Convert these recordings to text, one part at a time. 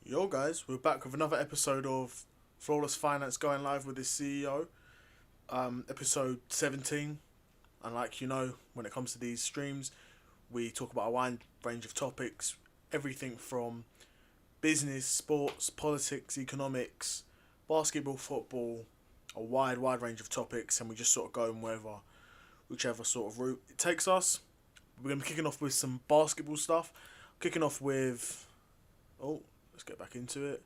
Yo guys, we're back with another episode of Flawless Finance going live with the CEO. Episode 17. And like you know, when it comes to these streams, we talk about a wide range of topics. Everything from business, sports, politics, economics, basketball, football, a wide range of topics, and we just sort of go in whichever sort of route it takes us. We're going to be kicking off with some basketball stuff. Kicking off with... Oh, let's get back into it.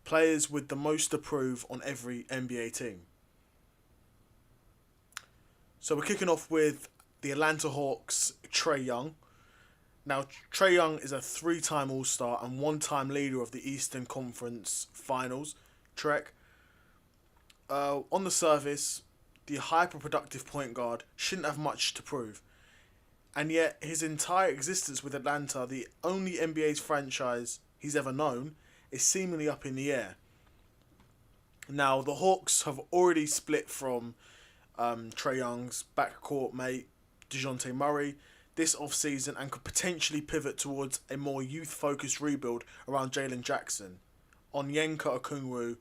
Players with the most to prove on every NBA team. So we're kicking off with the Atlanta Hawks' Trae Young. Now, Trae Young is a three-time All-Star and one-time leader of the Eastern Conference Finals. Trek. On the surface, the hyper-productive point guard shouldn't have much to prove. And yet, his entire existence with Atlanta, the only NBA's franchise he's ever known, is seemingly up in the air. Now, the Hawks have already split from Trae Young's backcourt mate, DeJounte Murray, this offseason and could potentially pivot towards a more youth-focused rebuild around Jalen Jackson, Onyeka Okongwu,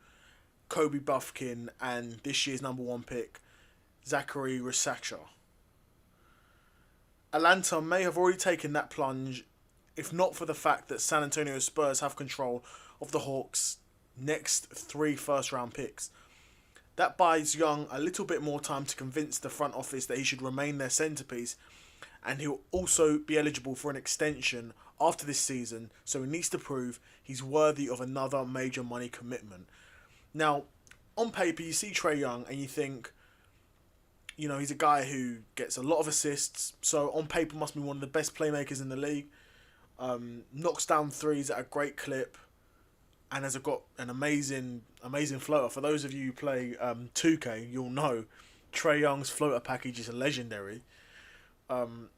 Kobe Buffkin, and this year's number one pick, Zachary Risacher. Atlanta may have already taken that plunge if not for the fact that San Antonio Spurs have control of the Hawks' next three first-round picks. That buys Young a little bit more time to convince the front office that he should remain their centerpiece, and he'll also be eligible for an extension after this season, so he needs to prove he's worthy of another major money commitment. Now, on paper, you see Trae Young and you think, you know, he's a guy who gets a lot of assists, so on paper must be one of the best playmakers in the league. Knocks down threes at a great clip, and has got an amazing floater. For those of you who play 2K, you'll know Trae Young's floater package is legendary. So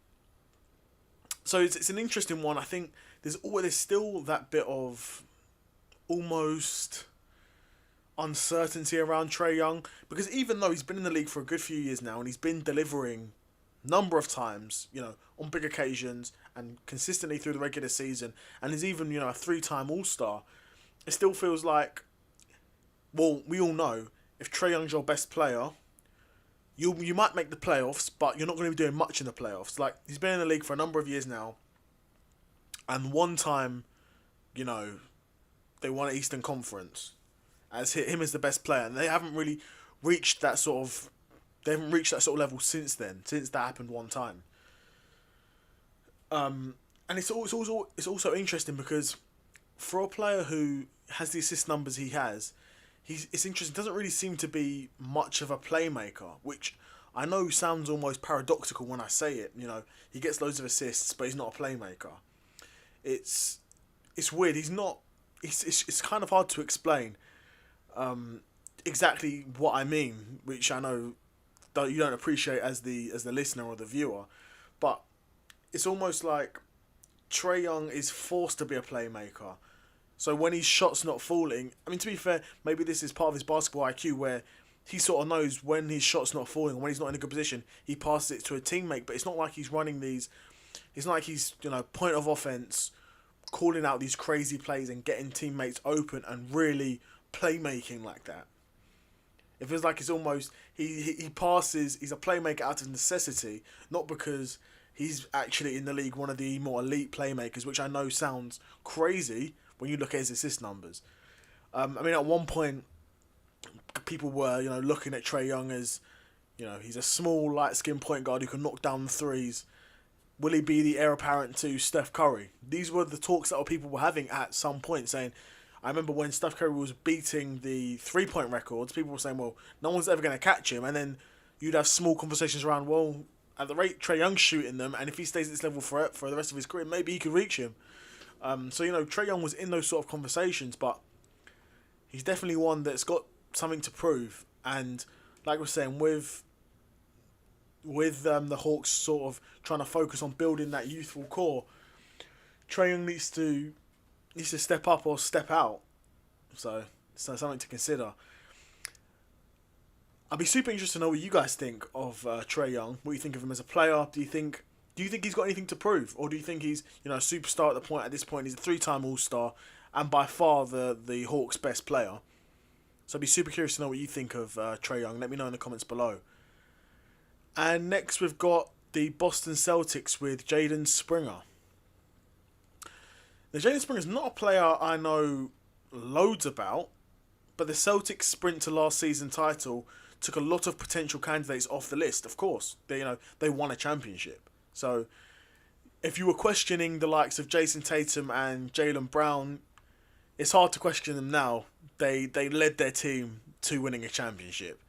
it's an interesting one. I think there's still that bit of almost uncertainty around Trae Young, because even though he's been in the league for a good few years now and he's been delivering number of times, you know, on big occasions and consistently through the regular season, and is even, you know, a three-time All-Star, it still feels like, well, we all know if Trae Young's your best player, you might make the playoffs, but you're not going to be doing much in the playoffs. Like, he's been in the league for a number of years now, and one time, you know, they won an Eastern Conference as him as the best player, and they haven't really reached that sort of level since then, since that happened one time. And it's also interesting because for a player who has the assist numbers he has, it's interesting. Doesn't really seem to be much of a playmaker, which I know sounds almost paradoxical when I say it. You know, he gets loads of assists, but he's not a playmaker. It's weird. He's not. It's kind of hard to explain exactly what I mean, which I know that you don't appreciate as the listener or the viewer, but it's almost like Trae Young is forced to be a playmaker. So when his shot's not falling, I mean, to be fair, maybe this is part of his basketball IQ where he sort of knows when his shot's not falling, when he's not in a good position, he passes it to a teammate. But it's not like he's running these. It's not like he's, you know, point of offense, calling out these crazy plays and getting teammates open and really playmaking like that. It feels like it's almost he passes. He's a playmaker out of necessity, not because he's actually in the league one of the more elite playmakers, which I know sounds crazy when you look at his assist numbers. I mean, at one point, people were, you know, looking at Trae Young as, you know, he's a small, light-skinned point guard who can knock down threes. Will he be the heir apparent to Steph Curry? These were the talks that people were having at some point, saying, I remember when Steph Curry was beating the three-point records, people were saying, well, no one's ever going to catch him. And then you'd have small conversations around, well, at the rate Trae Young's shooting them, and if he stays at this level for the rest of his career, maybe he could reach him. So, you know, Trae Young was in those sort of conversations, but he's definitely one that's got something to prove. And like we're saying, with the Hawks sort of trying to focus on building that youthful core, Trae Young needs to step up or step out. So something to consider. I'd be super interested to know what you guys think of Trae Young. What do you think of him as a player? Do you think Do you think he's got anything to prove, or do you think he's a superstar at the point? At this point, he's a three-time All-Star and by far the Hawks' best player. So I'd be super curious to know what you think of Trae Young. Let me know in the comments below. And next we've got the Boston Celtics with Jaden Springer. Now, Jaden Springer is not a player I know loads about, but the Celtics' sprint to last season title took a lot of potential candidates off the list. Of course, they won a championship. So if you were questioning the likes of Jason Tatum and Jaylen Brown, it's hard to question them now. They led their team to winning a championship.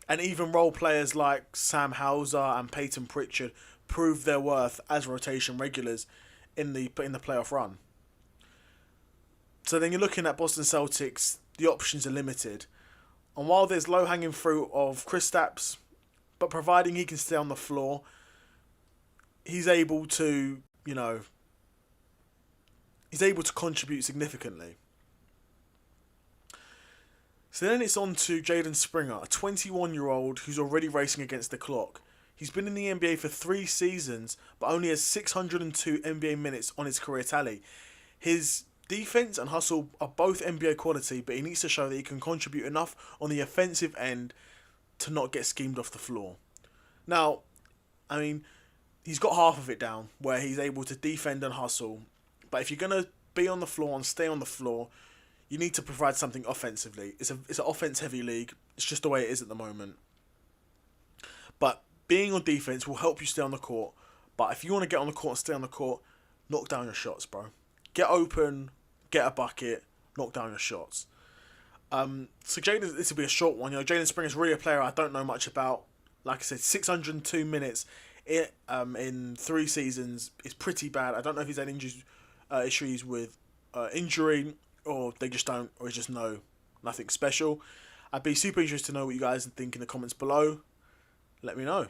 And even role players like Sam Hauser and Peyton Pritchard proved their worth as rotation regulars in the playoff run. So then you're looking at Boston Celtics, the options are limited. And while there's low-hanging fruit of Kristaps, but providing he can stay on the floor, he's able to contribute significantly. So then it's on to Jaden Springer, a 21-year-old who's already racing against the clock. He's been in the NBA for 3 seasons, but only has 602 NBA minutes on his career tally. His defense and hustle are both NBA quality, but he needs to show that he can contribute enough on the offensive end to not get schemed off the floor. Now, I mean, he's got half of it down, where he's able to defend and hustle. But if you're going to be on the floor and stay on the floor, you need to provide something offensively. It's an offense-heavy league. It's just the way it is at the moment. But being on defense will help you stay on the court. But if you want to get on the court and stay on the court, knock down your shots, bro. Get open, get a bucket, knock down your shots. So Jaden, this will be a short one. Jaden Springer is really a player I don't know much about. Like I said, 602 minutes in 3 seasons is pretty bad. I don't know if he's had issues with injury, or they just don't, or just nothing special. I'd be super interested to know what you guys think in the comments below. Let me know.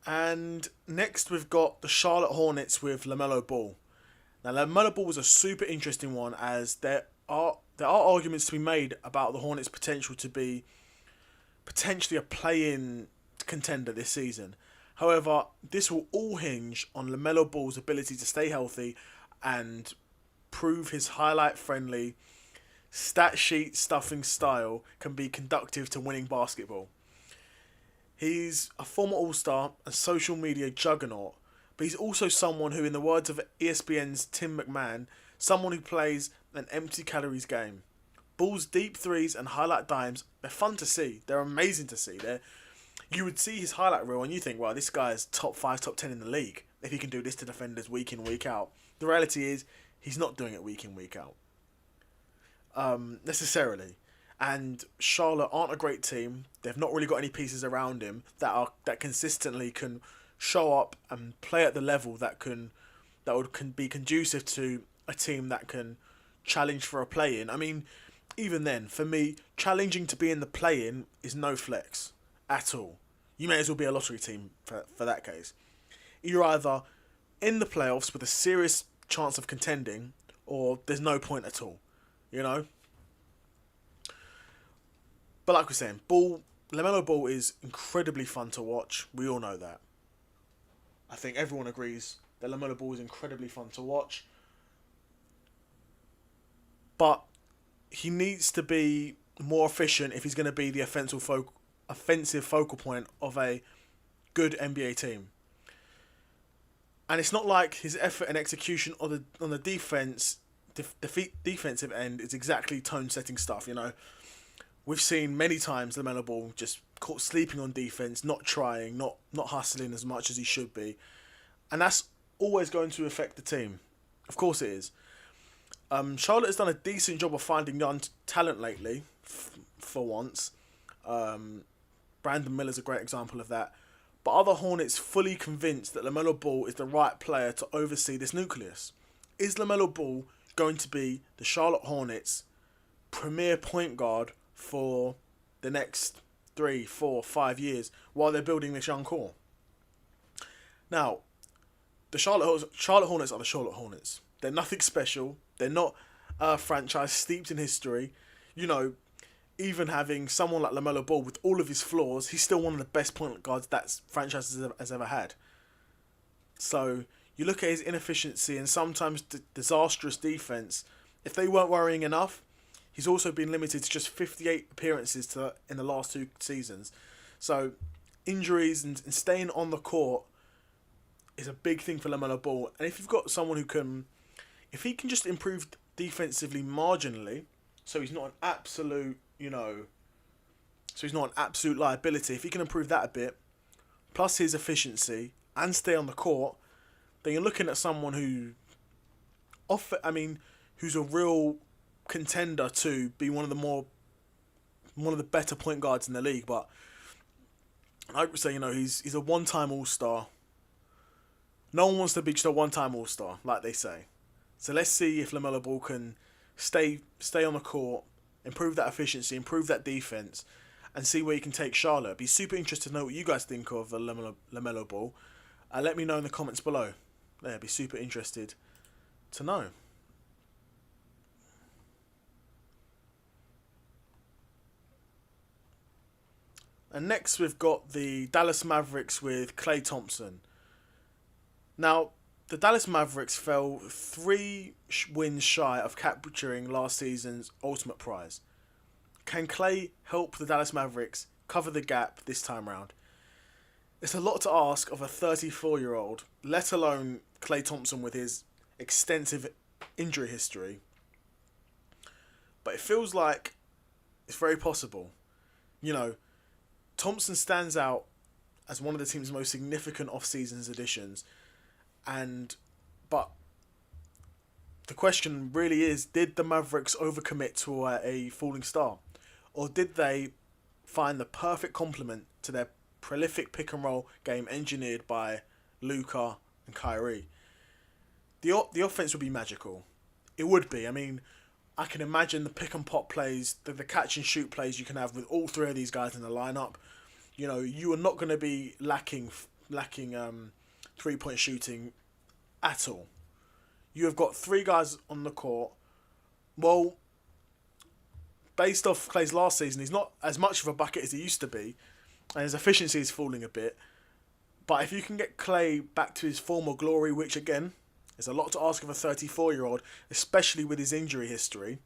And next we've got the Charlotte Hornets with LaMelo Ball. Now LaMelo Ball was a super interesting one, as there are arguments to be made about the Hornets' potential to be potentially a play-in contender this season. However, this will all hinge on LaMelo Ball's ability to stay healthy and prove his highlight-friendly, stat sheet stuffing style can be conducive to winning basketball. He's a former All-Star and social media juggernaut, but he's also someone who, in the words of ESPN's Tim McMahon, someone who plays an empty calories game. Ball's deep threes and highlight dimes, they're fun to see. They're amazing to see. You would see his highlight reel and you think, wow, this guy's top 5, top 10 in the league if he can do this to defenders week in, week out. The reality is, he's not doing it week in, week out. Necessarily. And Charlotte aren't a great team. They've not really got any pieces around him that consistently can show up and play at the level that can be conducive to a team that can challenge for a play-in. I mean, even then, for me, challenging to be in the play-in is no flex at all. You may as well be a lottery team for that case. You're either in the playoffs with a serious chance of contending, or there's no point at all. But like we're saying, LaMelo Ball is incredibly fun to watch. We all know that. I think everyone agrees that LaMelo Ball is incredibly fun to watch. But he needs to be more efficient if he's going to be the offensive focal point of a good NBA team. And it's not like his effort and execution on the defensive end is exactly tone-setting stuff. We've seen many times LaMelo Ball just caught sleeping on defense, not trying, not hustling as much as he should be, and that's always going to affect the team. Of course it is. Charlotte has done a decent job of finding young talent lately, for once. Brandon Miller's a great example of that. But are the Hornets fully convinced that LaMelo Ball is the right player to oversee this nucleus? Is LaMelo Ball going to be the Charlotte Hornets' premier point guard for the next 3, 4, 5 years while they're building this young core? Now, the Charlotte Hornets are the Charlotte Hornets. They're nothing special. They're not a franchise steeped in history. even having someone like LaMelo Ball with all of his flaws, he's still one of the best point guards that franchise has ever had. So you look at his inefficiency and sometimes disastrous defense. If they weren't worrying enough, he's also been limited to just 58 appearances in the last 2 seasons. So injuries and staying on the court is a big thing for LaMelo Ball. And if you've got someone if he can just improve defensively marginally, so he's not an absolute, so he's not an absolute liability. If he can improve that a bit, plus his efficiency and stay on the court, then you're looking at someone who's a real contender to be one of the better point guards in the league. But I would say, he's a one-time All-Star. No one wants to be just a one-time All-Star, like they say. So let's see if LaMelo Ball can stay on the court, improve that efficiency, improve that defense, and see where he can take Charlotte. Be super interested to know what you guys think of LaMelo Ball. Let me know in the comments below. Yeah, be super interested to know. And next we've got the Dallas Mavericks with Klay Thompson. Now, the Dallas Mavericks fell 3 wins shy of capturing last season's ultimate prize. Can Klay help the Dallas Mavericks cover the gap this time round? It's a lot to ask of a 34-year-old, let alone Klay Thompson with his extensive injury history. But it feels like it's very possible. Thompson stands out as one of the team's most significant off-season additions. But the question really is, did the Mavericks overcommit to a falling star? Or did they find the perfect complement to their prolific pick-and-roll game engineered by Luka and Kyrie? The offense would be magical. It would be. I can imagine the pick-and-pop plays, the catch-and-shoot plays you can have with all 3 of these guys in the lineup. You are not going to be lacking three-point shooting at all. You have got 3 guys on the court. Well, based off Klay's last season, he's not as much of a bucket as he used to be, and his efficiency is falling a bit. But if you can get Klay back to his former glory, which again is a lot to ask of a 34-year-old, especially with his injury history,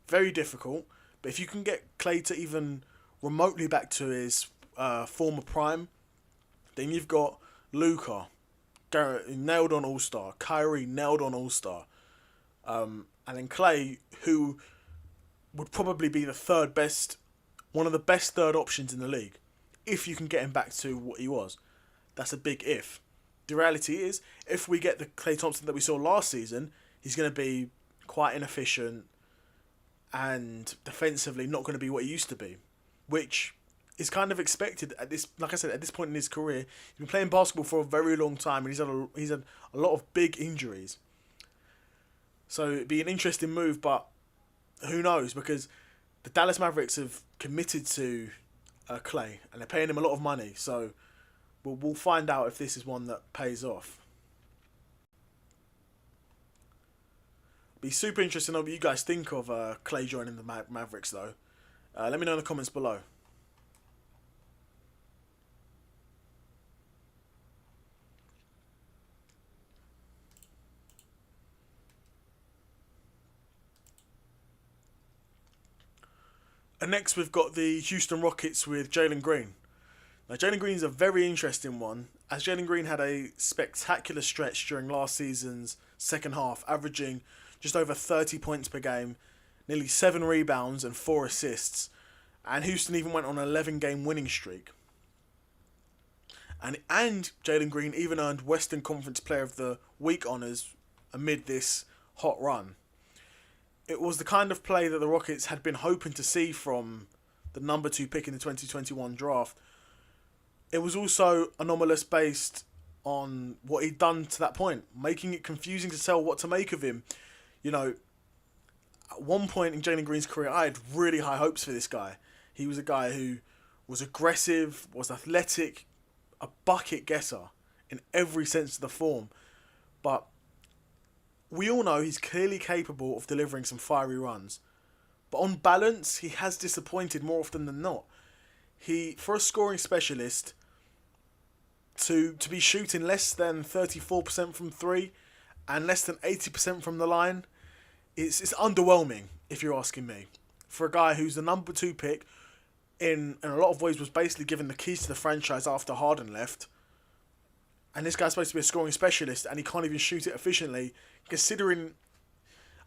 very difficult. But if you can get Klay to even remotely back to his former prime, then you've got Luka, nailed on All-Star, Kyrie nailed on All-Star, and then Klay, who would probably be one of the best third options in the league, if you can get him back to what he was. That's a big if. The reality is, if we get the Klay Thompson that we saw last season, he's going to be quite inefficient and defensively not going to be what he used to be, which is kind of expected at this. Like I said, at this point in his career, he's been playing basketball for a very long time, and he's had a lot of big injuries. So it'd be an interesting move, but who knows? Because the Dallas Mavericks have committed to Klay, and they're paying him a lot of money. So we'll find out if this is one that pays off. Be super interesting to know what you guys think of Klay joining the Mavericks, though. Let me know in the comments below. And next we've got the Houston Rockets with Jalen Green. Now Jalen Green is a very interesting one, as Jalen Green had a spectacular stretch during last season's second half, averaging just over 30 points per game, nearly 7 rebounds and 4 assists, and Houston even went on an 11-game winning streak. And Jalen Green even earned Western Conference Player of the Week honours amid this hot run. It was the kind of play that the Rockets had been hoping to see from the number 2 pick in the 2021 draft. It was also anomalous based on what he'd done to that point, making it confusing to tell what to make of him. At one point in Jalen Green's career, I had really high hopes for this guy. He was a guy who was aggressive, was athletic, a bucket getter in every sense of the form. But we all know he's clearly capable of delivering some fiery runs. But on balance, he has disappointed more often than not. For a scoring specialist, to be shooting less than 34% from three and less than 80% from the line, it's underwhelming, if you're asking me. For a guy who's the number 2 pick, in a lot of ways was basically given the keys to the franchise after Harden left, and this guy's supposed to be a scoring specialist and he can't even shoot it efficiently, considering,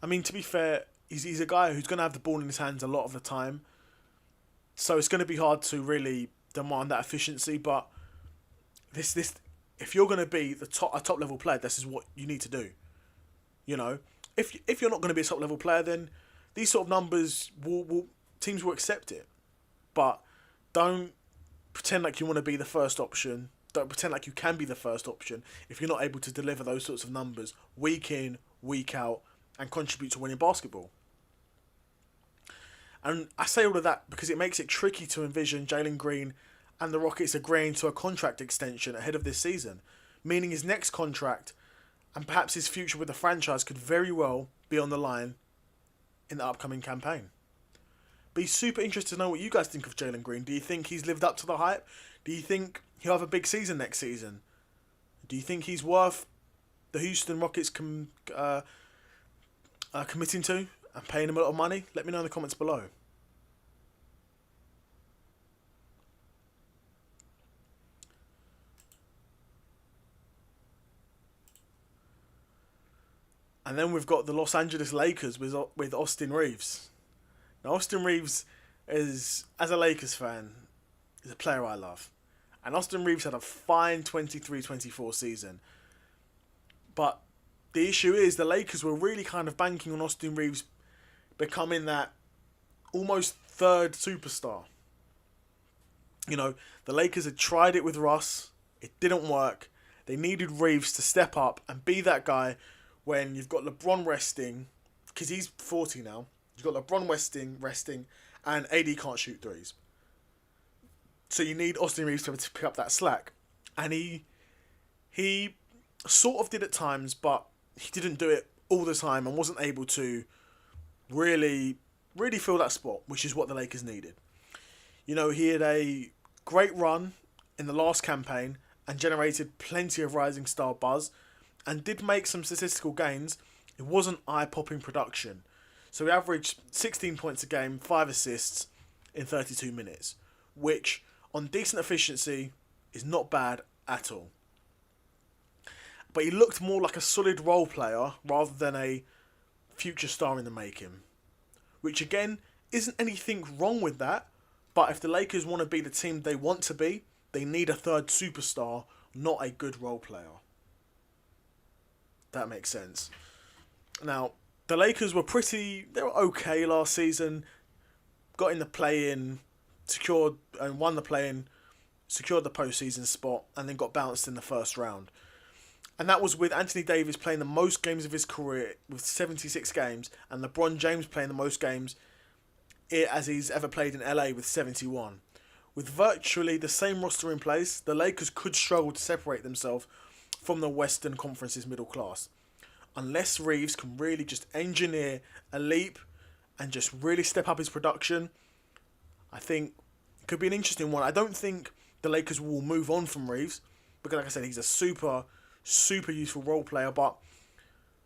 I mean, to be fair, he's a guy who's going to have the ball in his hands a lot of the time, so it's going to be hard to really demand that efficiency. But this if you're going to be a top level player, this is what you need to do. You know, if you're not going to be a top level player, then these sort of numbers teams will accept it. But don't pretend like you want to be the first option. Don't pretend like you can be the first option if you're not able to deliver those sorts of numbers week in, week out, and contribute to winning basketball. And I say all of that because it makes it tricky to envision Jalen Green and the Rockets agreeing to a contract extension ahead of this season, meaning his next contract and perhaps his future with the franchise could very well be on the line in the upcoming campaign. Be super interested to know what you guys think of Jalen Green. Do you think he's lived up to the hype? Do you think he'll have a big season next season? Do you think he's worth the Houston Rockets committing to and paying him a lot of money? Let me know in the comments below. And then we've got the Los Angeles Lakers with Austin Reeves. Now, Austin Reeves is, as a Lakers fan, is a player I love. And Austin Reeves had a fine 23-24 season. But the issue is the Lakers were really kind of banking on Austin Reeves becoming that almost third superstar. You know, the Lakers had tried it with Russ. It didn't work. They needed Reeves to step up and be that guy when you've got LeBron resting, because he's 40 now. You've got LeBron resting, and AD can't shoot threes. So you need Austin Reeves to pick up that slack. And he sort of did at times, but he didn't do it all the time and wasn't able to really fill that spot, which is what the Lakers needed. You know, he had a great run in the last campaign and generated plenty of rising star buzz and did make some statistical gains. It wasn't eye-popping production. So he averaged 16 points a game, 5 assists in 32 minutes, which on decent efficiency is not bad at all. But he looked more like a solid role player rather than a future star in the making, which again isn't anything wrong with that. But if the Lakers want to be the team they want to be, they need a third superstar, not a good role player. That makes sense. Now, the Lakers were they were okay last season. Got in the play-in, secured and won the play-in, secured the postseason spot, and then got bounced in the first round. And that was with Anthony Davis playing the most games of his career with 76 games, and LeBron James playing the most games as he's ever played in LA with 71. With virtually the same roster in place, the Lakers could struggle to separate themselves from the Western Conference's middle class, unless Reeves can really just engineer a leap and just really step up his production. I think it could be an interesting one. I don't think the Lakers will move on from Reeves because, like I said, he's a super useful role player, but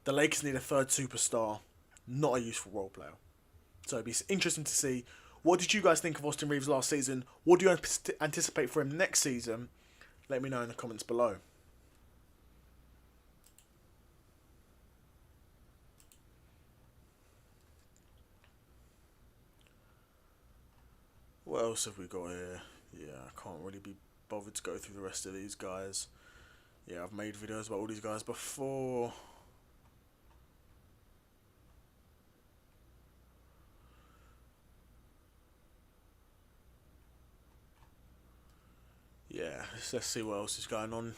the Lakers need a third superstar, not a useful role player. So it'd be interesting to see. What did you guys think of Austin Reeves last season? What do you anticipate for him next season? Let me know in the comments below. What else have we got here? Yeah, I can't really be bothered to go through the rest of these guys. Yeah, I've made videos about all these guys before. Yeah, let's see what else is going on.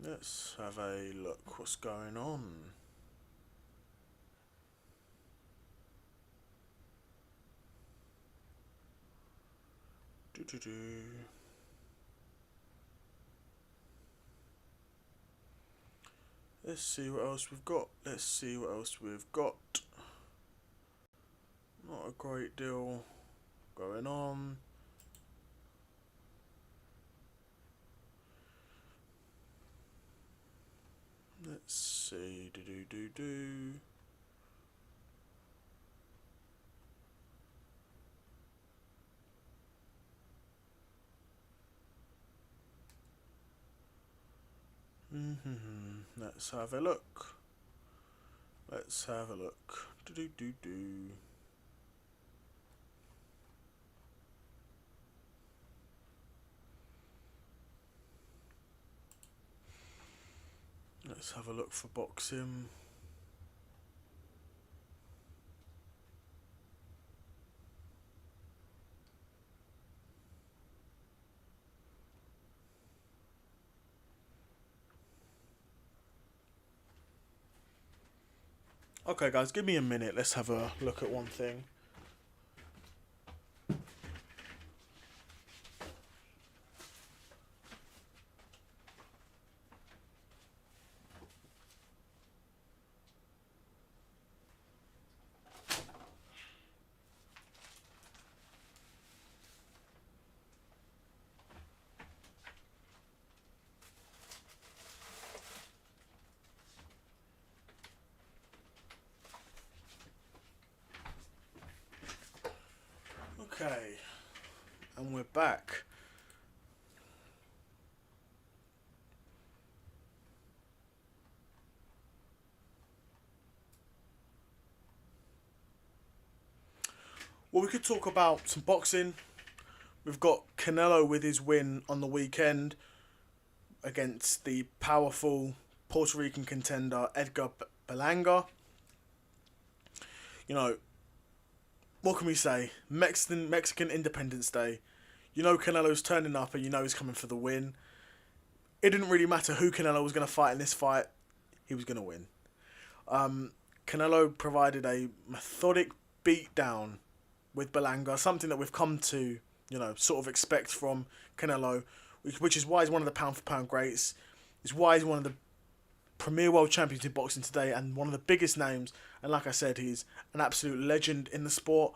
Let's have a look what's going on. Let's see what else we've got. Let's see what else we've got. Not a great deal going on. Let's see. Do. Let's have a look. Let's have a look. Do. Let's have a look for boxing. Okay, guys, give me a minute. Let's have a look at one thing. Okay, and we're back. Well, we could talk about some boxing. We've got Canelo with his win on the weekend against the powerful Puerto Rican contender Edgar Berlanga. You know, what can we say? Mexican Independence Day. You know Canelo's turning up and you know he's coming for the win. It didn't really matter who Canelo was going to fight in this fight. He was going to win. Canelo provided a methodic beatdown with Berlanga, something that we've come to, sort of expect from Canelo, which is why he's one of the pound-for-pound greats. It's why he's one of the premier world champions in boxing today and one of the biggest names. And like I said, he's an absolute legend in the sport.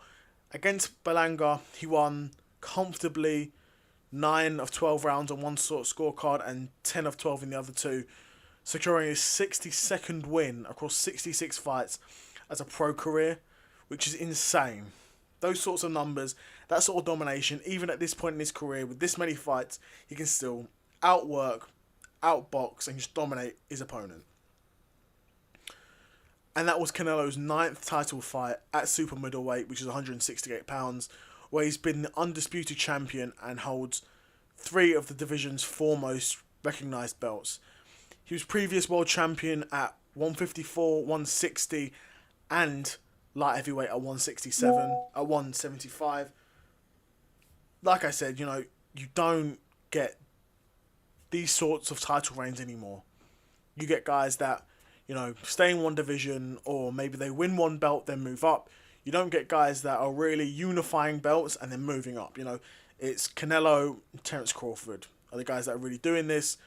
Against Berlanga, he won comfortably 9 of 12 rounds on one sort of scorecard and 10 of 12 in the other two, securing his 62nd win across 66 fights as a pro career, which is insane. Those sorts of numbers, that sort of domination, even at this point in his career, with this many fights, he can still outwork, outbox, and just dominate his opponent. And that was Canelo's 9th title fight at super middleweight, which is 168 pounds, where he's been the undisputed champion and holds 3 of the division's foremost recognised belts. He was previous world champion at 154, 160, and light heavyweight at 167, at 175. Like I said, you don't get these sorts of title reigns anymore. You get guys that, stay in one division, or maybe they win one belt, then move up. You don't get guys that are really unifying belts and then moving up. It's Canelo and Terence Crawford are the guys that are really doing this.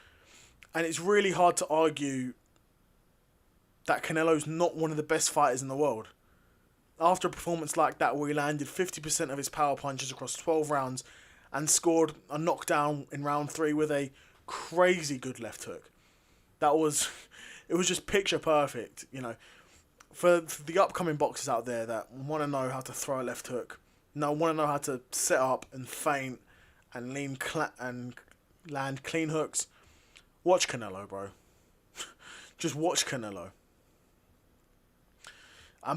And it's really hard to argue that Canelo's not one of the best fighters in the world. After a performance like that, where he landed 50% of his power punches across 12 rounds and scored a knockdown in round 3 with a crazy good left hook. It was just picture perfect, For the upcoming boxers out there that want to know how to throw a left hook, want to know how to set up and feint and and land clean hooks, watch Canelo, bro. Just watch Canelo.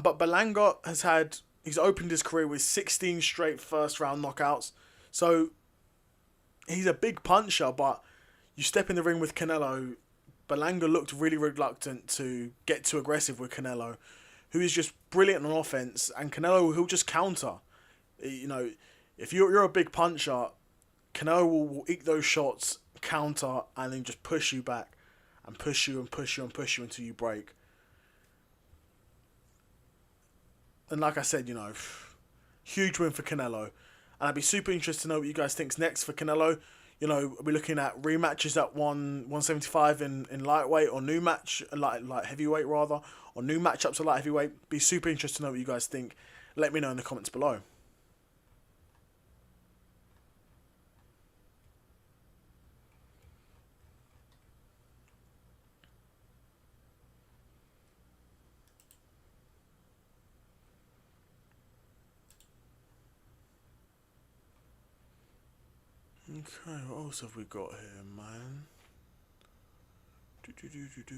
But Berlanga he's opened his career with 16 straight first round knockouts. So he's a big puncher, but you step in the ring with Canelo, Berlanga looked really reluctant to get too aggressive with Canelo, who is just brilliant on offense, and Canelo, he'll just counter. If you're a big puncher, Canelo will eat those shots, counter, and then just push you back and push you and push you and push you until you break. And like I said, huge win for Canelo. And I'd be super interested to know what you guys think's next for Canelo. we're looking at rematches at 175 in lightweight, or new match like heavyweight rather, or new matchups at light heavyweight. Be super interested to know what you guys think. Let me know in the comments below. Okay, what else have we got here, man? Do.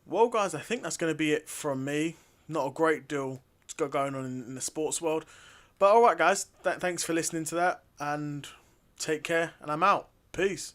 Well, guys, I think that's going to be it from me. Not a great deal to go going on in the sports world. But alright, guys, thanks for listening to that, and take care, and I'm out. Peace.